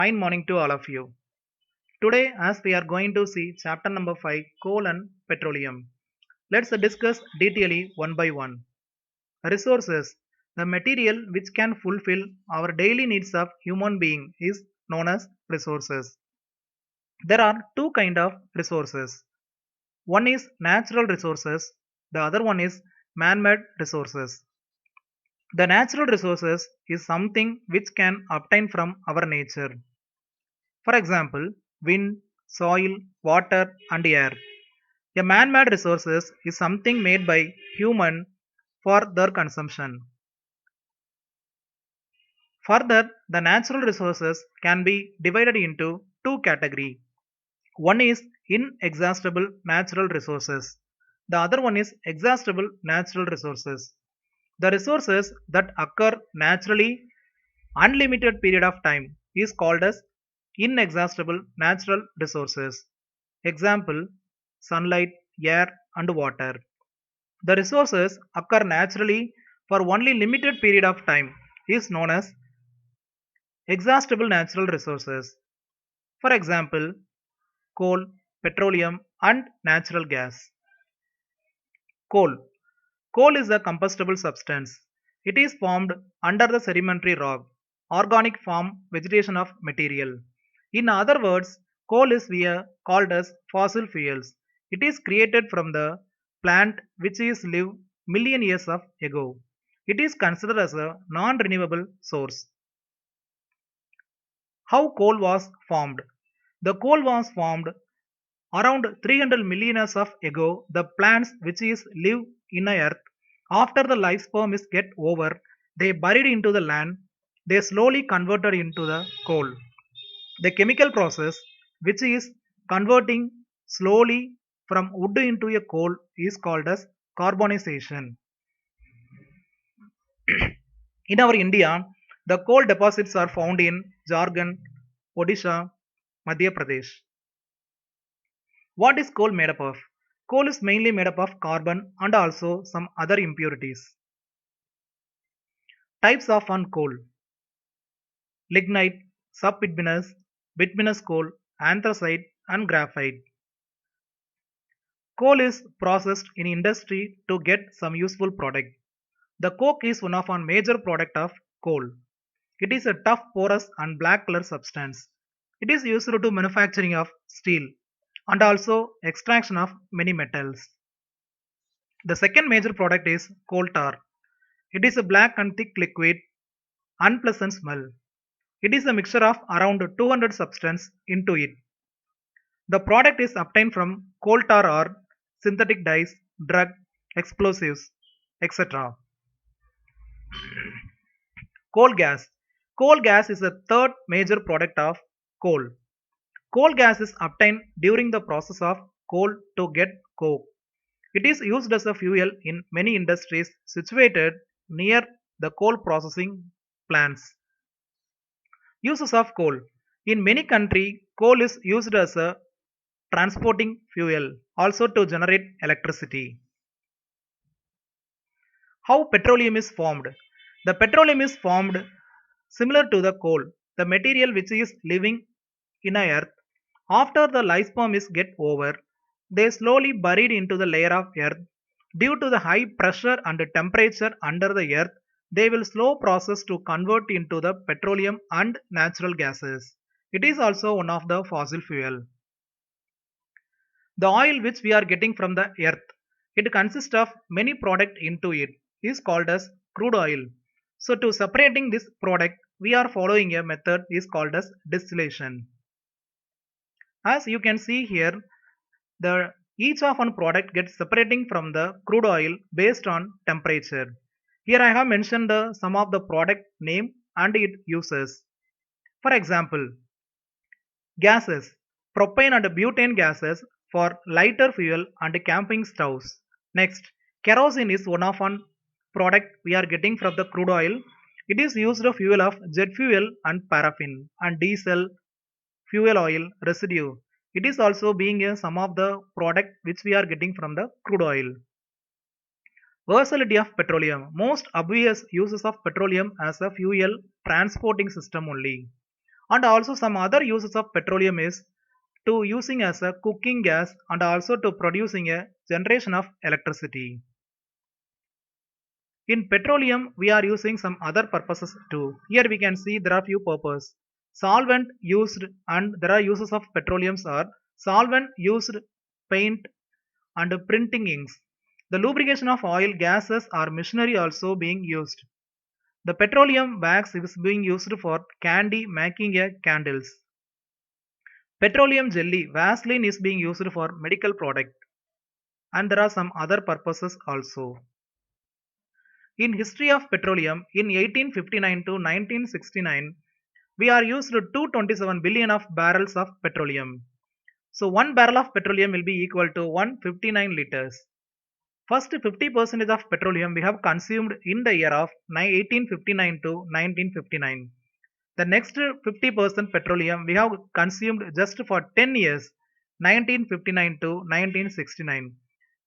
Fine morning to all of you. Today, as we are going to see chapter number 5, coal and petroleum, let's discuss detailedly one by one. Resources. The material which can fulfill our daily needs of human being is known as resources. There are two kind of resources. One is natural resources, the other one is man-made resources. The natural resources is something which can obtain from our nature. For example, wind, soil, water, and air. A man-made resources is something made by human for their consumption. Further, the natural resources can be divided into two categories. One is inexhaustible natural resources. The other one is exhaustible natural resources. The resources that occur naturally unlimited period of time is called as inexhaustible natural resources. Example, sunlight, air and water. The resources occur naturally for only limited period of time is known as exhaustible natural resources. For example, coal, petroleum and natural gas. Coal. Coal is a combustible substance. It is formed under the sedimentary rock, organic form vegetation of material. In other words, coal is called as fossil fuels. It is created from the plant which is lived million years of ago. It is considered as a non-renewable source. How coal was formed? The coal was formed around 300 million years of ago. The plants which is live in the earth, after the lifespan is get over, they buried into the land, they slowly converted into the coal. The chemical process which is converting slowly from wood into a coal is called as carbonization. In our India, the coal deposits are found in Jharkhand, Odisha, Madhya Pradesh. What is coal made up of? Coal is mainly made up of carbon and also some other impurities. Types of on coal: lignite, subbituminous, bituminous coal, anthracite, and graphite. Coal is processed in industry to get some useful product. The coke is one of our major product of coal. It is a tough, porous, and black color substance. It is used to manufacturing of steel and also extraction of many metals. The second major product is coal tar. It is a black and thick liquid, unpleasant smell. It is a mixture of around 200 substances into it. The product is obtained from coal tar or synthetic dyes, drug, explosives, etc. Coal gas. Coal gas is the third major product of coal. Coal gas is obtained during the process of coal to get coke. It is used as a fuel in many industries situated near the coal processing plants. Uses of coal. In many countries, coal is used as a transporting fuel, also to generate electricity. How petroleum is formed? The petroleum is formed similar to the coal, the material which is living in a earth. After the lifespan is get over, they slowly buried into the layer of earth. Due to the high pressure and temperature under the earth, they will slow process to convert into the petroleum and natural gases. It is also one of the fossil fuel. The oil which we are getting from the earth, it consists of many product into it, is called as crude oil. So to separating this product, we are following a method is called as distillation. As you can see here, the each of one product gets separating from the crude oil based on temperature. Here I have mentioned some of the product name and its uses. For example, gases, propane and butane gases for lighter fuel and camping stoves. Next, kerosene is one of one product we are getting from the crude oil. It is used a fuel of jet fuel and paraffin and diesel fuel oil residue. It is also being a some of the product which we are getting from the crude oil. Versatility of petroleum. Most obvious uses of petroleum as a fuel transporting system only. And also some other uses of petroleum is to using as a cooking gas and also to producing a generation of electricity. In petroleum, we are using some other purposes too. Here we can see there are few purposes. Solvent used, and there are uses of petroleums are solvent used, paint and printing inks. The lubrication of oil, gases or machinery also being used. The petroleum wax is being used for candy making a candles. Petroleum jelly, Vaseline is being used for medical product, and there are some other purposes also. In history of petroleum, in 1859 to 1969, we are used 227 billion of barrels of petroleum. So 1 barrel of petroleum will be equal to 159 liters. First 50% of petroleum we have consumed in the year of 1859 to 1959. The next 50% petroleum we have consumed just for 10 years, 1959 to 1969.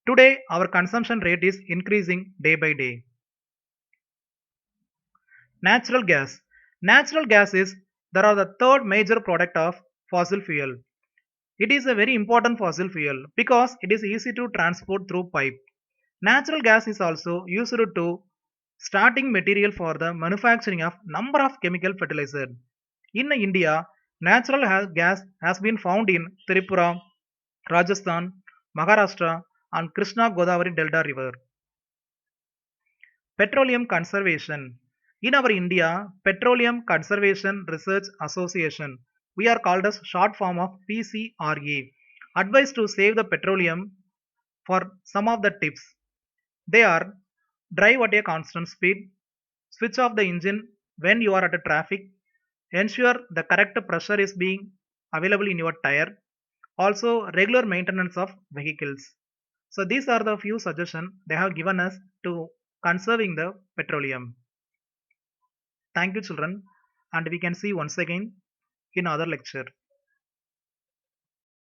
Today, our consumption rate is increasing day by day. Natural gas. Natural gas is there are the third major product of fossil fuel. It is a very important fossil fuel because it is easy to transport through pipe. Natural gas is also used to starting material for the manufacturing of number of chemical fertilizer. In India, gas has been found in Tripura, Rajasthan, Maharashtra and Krishna Godavari Delta River. Petroleum conservation. In our India, Petroleum Conservation Research Association, we are called as short form of PCRA, advise to save the petroleum for some of the tips. They are drive at a constant speed, switch off the engine when you are at a traffic, ensure the correct pressure is being available in your tire, also regular maintenance of vehicles. So these are the few suggestions they have given us to conserving the petroleum. Thank you children, and we can see once again in other lecture.